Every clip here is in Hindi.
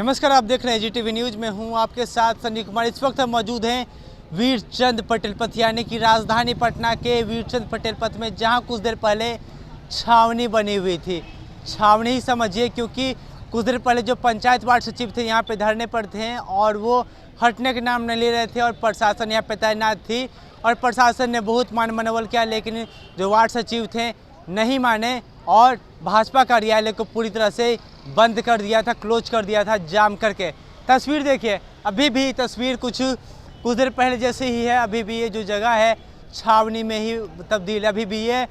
नमस्कार, आप देख रहे हैं जीटीवी न्यूज में हूं आपके साथ संजय कुमार। इस वक्त हम मौजूद हैं वीरचंद पटेल पथ यानी कि राजधानी पटना के वीरचंद पटेल पथ में, जहां कुछ देर पहले छावनी बनी हुई थी। छावनी ही समझिए, क्योंकि कुछ देर पहले जो पंचायत वार्ड सचिव थे यहाँ पे धरने पर थे और वो हटने के नाम नहीं ले रहे थे और प्रशासन यहाँ पे तैनात थी और प्रशासन ने बहुत मान मनोबल किया, लेकिन जो वार्ड सचिव थे नहीं माने और भाजपा कार्यालय को पूरी तरह से बंद कर दिया था, क्लोज कर दिया था जाम करके। तस्वीर देखिए, अभी भी तस्वीर कुछ देर पहले जैसे ही है। अभी भी ये जो जगह है छावनी में ही तब्दील है। अभी भी ये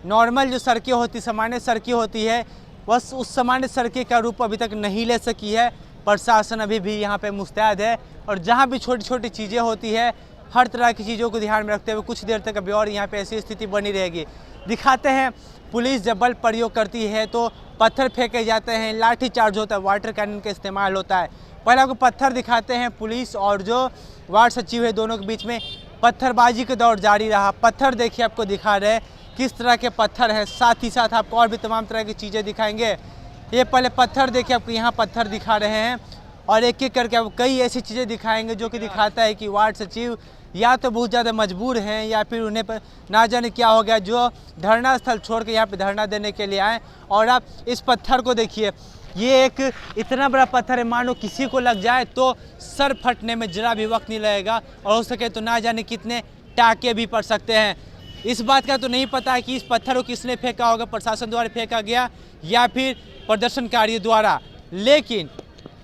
नॉर्मल जो सड़कें होती, सामान्य सड़कें होती है, बस उस सामान्य सड़कें का रूप अभी तक नहीं ले सकी है। प्रशासन अभी भी यहाँ पे मुस्तैद है और जहाँ भी छोटी छोटी चीज़ें होती है, हर तरह की चीज़ों को ध्यान में रखते हुए कुछ देर तक अभी और यहाँ पे ऐसी स्थिति बनी रहेगी। दिखाते हैं, पुलिस जब बल प्रयोग करती है तो पत्थर फेंके जाते हैं, लाठी चार्ज होता है, वाटर कैनन का इस्तेमाल होता है। पहले आपको पत्थर दिखाते हैं। पुलिस और जो वार्ड सचिव है दोनों के बीच में पत्थरबाजी का दौर जारी रहा। पत्थर देखिए, आपको दिखा रहे हैं किस तरह के पत्थर हैं, साथ ही साथ आपको और भी तमाम तरह की चीज़ें दिखाएंगे। ये पहले पत्थर देखिए, आपको यहाँ पत्थर दिखा रहे हैं और एक एक करके आपको कई ऐसी चीज़ें दिखाएंगे जो कि दिखाता है कि वार्ड सचिव या तो बहुत ज़्यादा मजबूर हैं या फिर उन्हें पर ना जाने क्या हो गया, जो धरना स्थल छोड़ के यहाँ पे धरना देने के लिए आए। और आप इस पत्थर को देखिए, ये एक इतना बड़ा पत्थर है, मानो किसी को लग जाए तो सर फटने में जरा भी वक्त नहीं लगेगा और हो सके तो ना जाने कितने टाके भी पड़ सकते हैं। इस बात का तो नहीं पता है कि इस पत्थर को किसने फेंका होगा, प्रशासन द्वारा फेंका गया या फिर प्रदर्शनकारियों द्वारा। लेकिन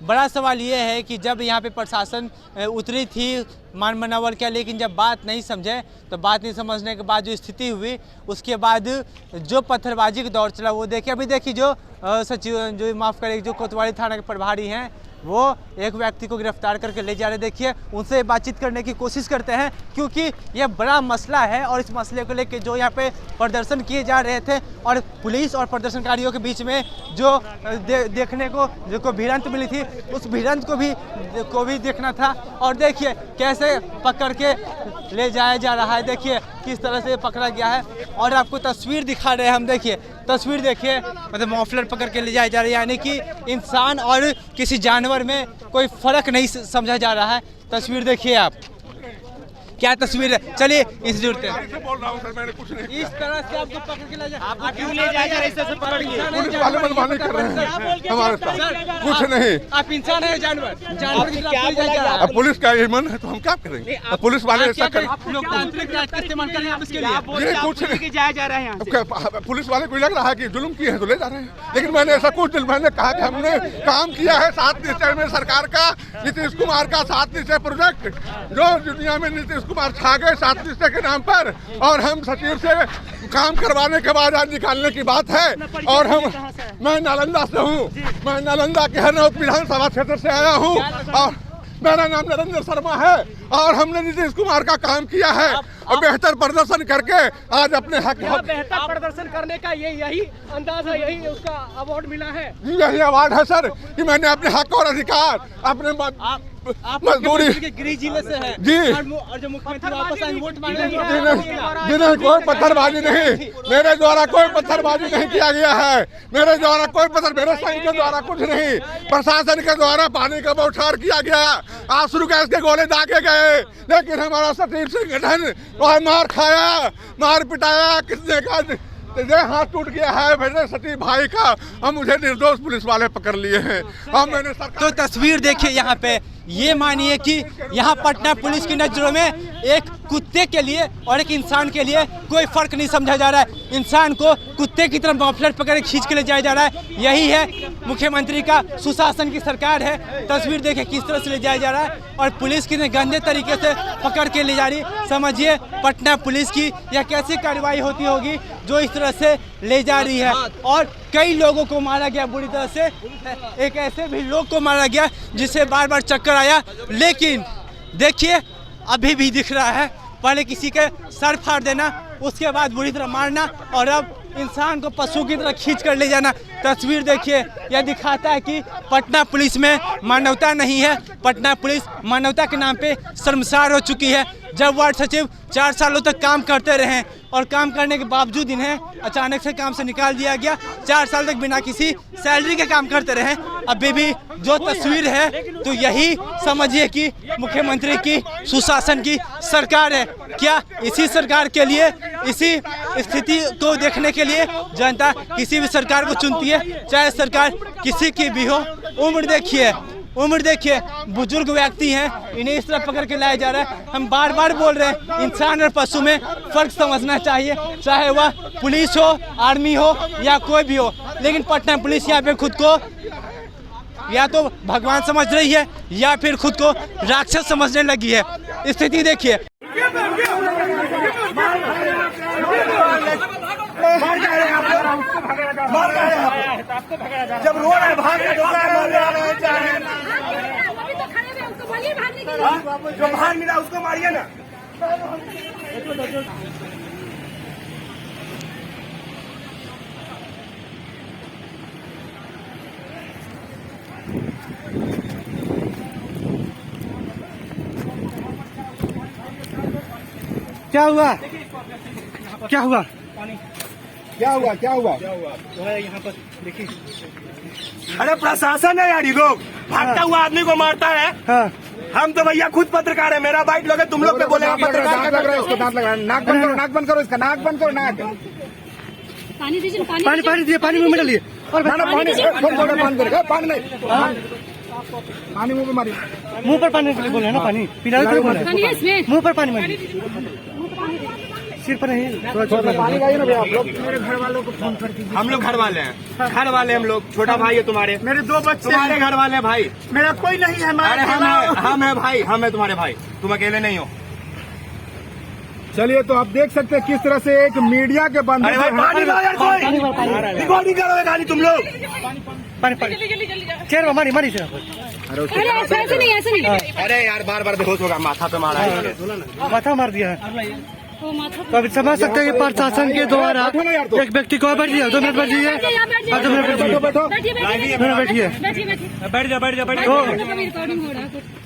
बड़ा सवाल ये है कि जब यहाँ पे प्रशासन उतरी थी मान मनोबल किया, लेकिन जब बात नहीं समझे तो बात नहीं समझने के बाद जो स्थिति हुई, उसके बाद जो पत्थरबाजी का दौर चला वो देखिए। अभी देखिए, जो सचिव जो माफ़ करें, जो कोतवाली थाना के प्रभारी हैं वो एक व्यक्ति को गिरफ्तार करके ले जा रहे। देखिए, उनसे बातचीत करने की कोशिश करते हैं क्योंकि यह बड़ा मसला है और इस मसले को लेकर जो यहाँ पे प्रदर्शन किए जा रहे थे और पुलिस और प्रदर्शनकारियों के बीच में जो देखने को जो भिड़ंत मिली थी, उस भिड़ंत को भी देखना था। और देखिए कैसे पकड़ के ले जाया जा रहा है, देखिए किस तरह से पकड़ा गया है और आपको तस्वीर दिखा रहे हैं हम। देखिए तस्वीर देखिए, मतलब मफलर पकड़ के ले जाया जा रहा है, यानी कि इंसान और किसी जानवर में कोई फर्क नहीं समझा जा रहा है। तस्वीर देखिए आप, क्या तस्वीर है। चलिए इस जुड़ते हैं। बोल रहा हूं सर, मैंने कुछ नहीं। इस तरह से आपको पकड़ के ले जा, आपको क्यों ले जाया जा रहा है? इससे पकड़ के पुलिस वाले मनमानी कर रहे हैं हमारे साथ, कुछ नहीं। आप इंसान है जानवर की क्या बोला जा रहा है? अब पुलिस का ये मन है तो हम क्या करेंगे? अब पुलिस वाले ऐसा करें, लोकतांत्रिक राज का इस्तेमाल करें आप इसके लिए। ये कुछ नहीं। लेके जाया जा रहा है यहाँ से। अब पुलिस वाले को लग रहा है कि जुल्म किए हैं तो ले जा रहे हैं, लेकिन मैंने ऐसा कुछ दिल, मैंने कहा कि हमने काम किया है 7 निश्चय में सरकार का, नीतीश कुमार का 7 निश्चय प्रोजेक्ट, जो दुनिया में नीतीश कुमार छा गए 7 निश्चय के नाम पर, और हम सचिव से काम करवाने के बाद आज निकालने की बात है। और मैं नालंदा से हूँ, मैं नालंदा के हरनौत विधानसभा क्षेत्र से आया हूँ और मेरा नाम नरेंद्र शर्मा है और हमने नीतीश कुमार का काम किया है और बेहतर प्रदर्शन करके आज अपने हक बेहतर प्रदर्शन करने का यही अंदाज है, यही उसका अवार्ड मिला है। यही अवार्ड है सर कि मैंने अपने हक और अधिकार अपने मजदूरी गृह जिले से है जी, और जो मुख्यमंत्री वापस आए वोट मांगने जिन्हें कोई पत्थरबाजी नहीं, मेरे द्वारा कोई पत्थरबाजी नहीं किया गया है, मेरे द्वारा कोई पत्थर, मेरे सैनिक के द्वारा कुछ नहीं, प्रशासन के द्वारा पानी का बौछार किया गया, आंसू गैस के गोले दागे गए, लेकिन हमारा सचिव संगठन वह मार खाया, मार पिटाया, किसने का ये हाथ टूट गया है मेरे सचिव भाई का और मुझे निर्दोष पुलिस वाले पकड़ लिए हैं। और मैंने तो तस्वीर देखिए यहाँ पे, ये मानिए कि यहाँ पटना पुलिस की नजरों में एक कुत्ते के लिए और एक इंसान के लिए कोई फर्क नहीं समझा जा रहा है। इंसान को कुत्ते की तरह मफलर पकड़ खींच के ले जाया जा रहा है। यही है मुख्यमंत्री का सुशासन की सरकार है। तस्वीर देखिए किस तरह से ले जाया जा रहा है और पुलिस कितने गंदे तरीके से पकड़ के ले जा रही। समझिए पटना पुलिस की यह कैसी कार्रवाई होती होगी जो इस तरह से ले जा रही है। और कई लोगों को मारा गया बुरी तरह से, एक ऐसे भी लोग को मारा गया जिसे बार बार चक्कर आया। लेकिन देखिए अभी भी दिख रहा है, पहले किसी के सर फाड़ देना, उसके बाद बुरी तरह मारना और अब इंसान को पशु की तरह खींच कर ले जाना। तस्वीर देखिए, यह दिखाता है कि पटना पुलिस में मानवता नहीं है। पटना पुलिस मानवता के नाम पे शर्मसार हो चुकी है। जब वार्ड सचिव 4 सालों तक काम करते रहे और काम करने के बावजूद इन्हें अचानक से काम से निकाल दिया गया। 4 साल तक बिना किसी सैलरी के काम करते रहे। अभी भी जो तस्वीर है तो यही समझिए कि मुख्यमंत्री की सुशासन की सरकार है। क्या इसी सरकार के लिए, इसी स्थिति को देखने के लिए जनता किसी भी सरकार को चुनती है, चाहे सरकार किसी की भी हो। उम्र देखिए, बुजुर्ग व्यक्ति हैं, इन्हें इस तरह पकड़ के लाया जा रहा है। हम बार बार बोल रहे हैं इंसान और पशु में फर्क समझना चाहिए, चाहे वह पुलिस हो, आर्मी हो या कोई भी हो। लेकिन पटना पुलिस यहाँ पे खुद को या तो भगवान समझ रही है या फिर खुद को राक्षस समझने लगी है। स्थिति देखिए। जब रो रहे भाग जो भाग मिला उसको मारिए ना। क्या हुआ? क्या हुआ? क्या हुआ? क्या हुआ? यहाँ पर देखिए। अरे प्रशासन है यार, ये लोग भागता हुआ आदमी को मारता है। हाँ। हम तो भैया खुद पत्रकार है, मेरा बाइट लोगे, तुम लोग पे बोले पत्रकार दांत लग रहा है, उसको दांत लग रहा है। नाक बंद करो, नाक बंद करो, इसका नाक बंद करो, नाक। पानी दीजिए, पानी दिए, पानी मुंह में डालिए। और पानी थोड़ा पानी देगा, पानी नहीं, पानी मुंह में मारी। मुंह पर पानी के लिए बोले है ना, पानी पीना के लिए बोले हैं। मुंह पर पानी मारिए, सिर पर नहीं। पानी लाइए ना भैया आप लोग। मेरे घर वालों को फोन कर दीजिए। हम लोग घर वाले हैं, घर वाले हम लोग। छोटा भाई है तुम्हारे, मेरे 2 बच्चे, तुम्हारे घर वाले भाई। मेरा कोई नहीं है। अरे हम है भाई, हम है तुम्हारे भाई, तुम अकेले नहीं हो। चलिए, तो आप देख सकते हैं किस तरह से एक मीडिया के बंदे। अरे भाई पानी लाओ यार, कोई रिकॉर्डिंग करो खाली तुम लोग। पानी चेयर मारी ऐसे नहीं। अरे यार बार बार बेहोश होगा, माथा पे मारा है, माथा मार दिया है। तो अभी समझ सकते हैं कि प्रशासन के द्वारा एक व्यक्ति को बैठ दिया। 2 मिनट बैठ जाइए, 2 मिनट बैठिए। बैठ जा।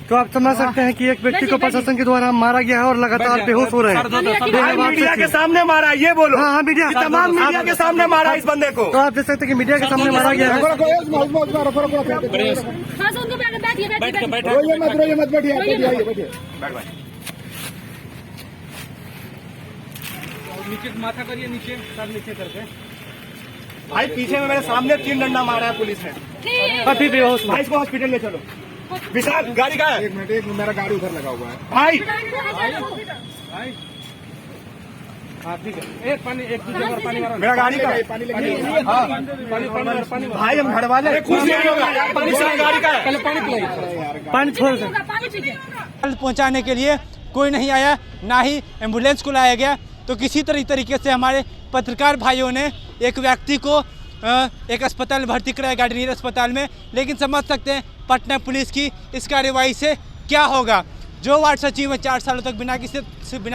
तो आप समझ सकते हैं कि एक व्यक्ति को प्रशासन के द्वारा मारा गया है और लगातार बेहोश हो रहे हैं। मीडिया के सामने मारा, ये बोलो। हाँ, मीडिया तमाम मीडिया के सामने मारा इस बंदे को। तो आप देख सकते हैं कि मीडिया के सामने मारा गया है। नीचे माथा करिए, नीचे सर नीचे करके। भाई पीछे में मेरे सामने 3 डंडा मारा है पुलिस ने। अभी बेहोश। भाई इसको हॉस्पिटल ले चलो। विशाल गाड़ी का है। एक मिनट, मेरा गाड़ी उधर लगा हुआ है। भाई मेरा गाड़ी का है। भाई हम घर वाले, खुश नहीं होगा। विशाल गाड़ी का है। पानी छोड़ दो। पहुंचाने के लिए कोई नहीं आया, ना ही एम्बुलेंस को लाया गया। तो किसी तरीके से हमारे पत्रकार भाइयों ने एक व्यक्ति को एक अस्पताल भर्ती कराया, गार्डनियर अस्पताल में। लेकिन समझ सकते हैं पटना पुलिस की इस कार्रवाई से क्या होगा। जो वार्ड सचिव 4 सालों तक बिना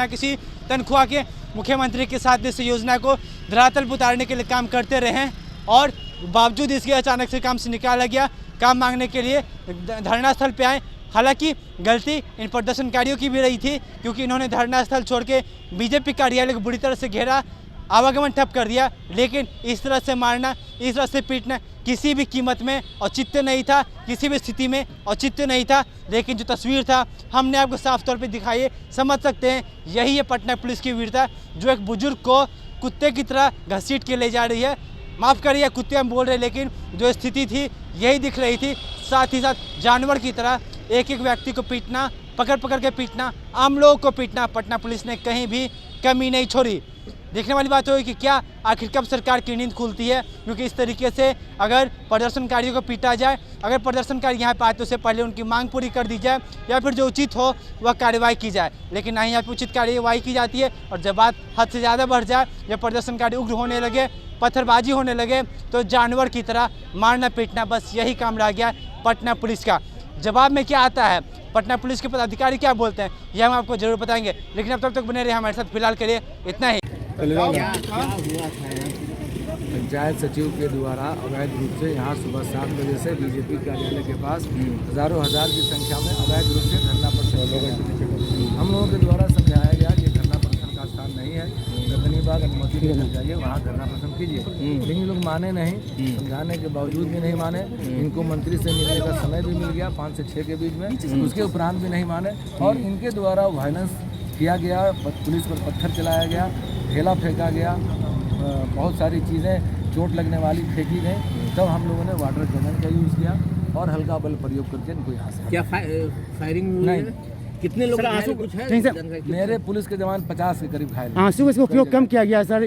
किसी तनख्वाह के मुख्यमंत्री के साथ इस योजना को धरातल पर उतारने के लिए काम करते रहे हैं और बावजूद इसके अचानक से काम से निकाला गया। काम मांगने के लिए धरना स्थल पे आए। हालांकि गलती इन प्रदर्शनकारियों की भी रही थी, क्योंकि इन्होंने धरना स्थल छोड़ के बीजेपी कार्यालय को बुरी तरह से घेरा, आवागमन ठप कर दिया। लेकिन इस तरह से मारना, इस तरह से पीटना किसी भी कीमत में औचित्य नहीं था, किसी भी स्थिति में औचित्य नहीं था। लेकिन जो तस्वीर था हमने आपको साफ तौर पे दिखाई है। समझ सकते हैं यही है पटना पुलिस की वीरता, जो एक बुजुर्ग को कुत्ते की तरह घसीट के ले जा रही है। माफ़ करिए कुत्ते हम बोल रहे हैं, लेकिन जो स्थिति थी यही दिख रही थी। साथ ही साथ जानवर की तरह एक व्यक्ति को पीटना, पकड़ के पीटना, आम लोगों को पीटना, पटना पुलिस ने कहीं भी कमी नहीं छोड़ी। देखने वाली बात होगी कि क्या आखिर कब सरकार की नींद खुलती है, क्योंकि इस तरीके से अगर प्रदर्शनकारियों को पीटा जाए, अगर प्रदर्शनकारी यहाँ पर आए तो उससे पहले उनकी मांग पूरी कर दी जाए या फिर जो उचित हो वह कार्रवाई की जाए। लेकिन ना ही यहाँ पर उचित कार्रवाई की जाती है और जब बात हद से ज़्यादा बढ़ जाए या प्रदर्शनकारी उग्र होने लगे, पत्थरबाजी होने लगे, तो जानवर की तरह मारना पीटना, बस यही काम रह गया पटना पुलिस का। जवाब में क्या आता है, पटना पुलिस के पदाधिकारी क्या बोलते हैं, यह हम आपको जरूर बताएंगे। लेकिन अब तक बने रहे हमारे साथ, फिलहाल के लिए इतना ही। पंचायत सचिव के द्वारा अवैध रूप से यहाँ सुबह 7 बजे से बीजेपी कार्यालय के पास हजारों हजार की संख्या में अवैध रूप से धरना प्रदर्शन। हम लोगों के द्वारा समझाया विभाग अनुमति लेकर जाइए, वहाँ धरना प्रदर्शन कीजिए। लेकिन ये लोग माने नहीं, समझाने के बावजूद भी नहीं माने। इनको मंत्री से मिलने का समय भी मिल गया 5 से 6 के बीच में, उसके उपरांत भी नहीं माने। और इनके द्वारा वायलेंस किया गया, पुलिस पर पत्थर चलाया गया, ढेला फेंका गया, बहुत सारी चीज़ें चोट लगने वाली फेंकी गई। तब हम लोगों ने वाटर कैनन का यूज़ किया और हल्का बल प्रयोग करके इनको यहाँ से क्या फायरिंग नहीं। कितने लोग घायल कुछ है? मेरे पुलिस के जवान 50 के करीब घायल। आंसू का उपयोग कम किया गया सर,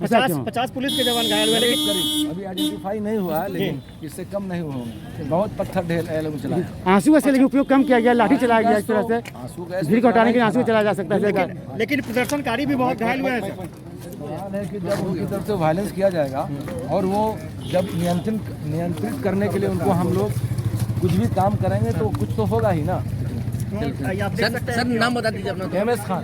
50 पुलिस के जवान घायल हुए, लेकिन करीब अभी आइडेंटिफाई नहीं हुआ है, लेकिन इससे कम नहीं होंगे। बहुत पत्थर ढेल चलाया, आंसू का लेकिन उपयोग कम किया गया, लाठी चलाया गया इस तरह से। आंसू गैस भीड़ को हटाने के लिए आंसू चलाया जा सकता है। लेकिन प्रदर्शनकारी भी बहुत घायल हुए हैं सर। सवाल है कि जब उनकी तरफ से वायलेंस किया जाएगा और वो जब नियंत्रित करने के लिए उनको हम लोग कुछ भी काम करेंगे तो कुछ तो होगा ही ना। आप देख सकते हैं सर नाम बता दीजिए अपना। MS खान।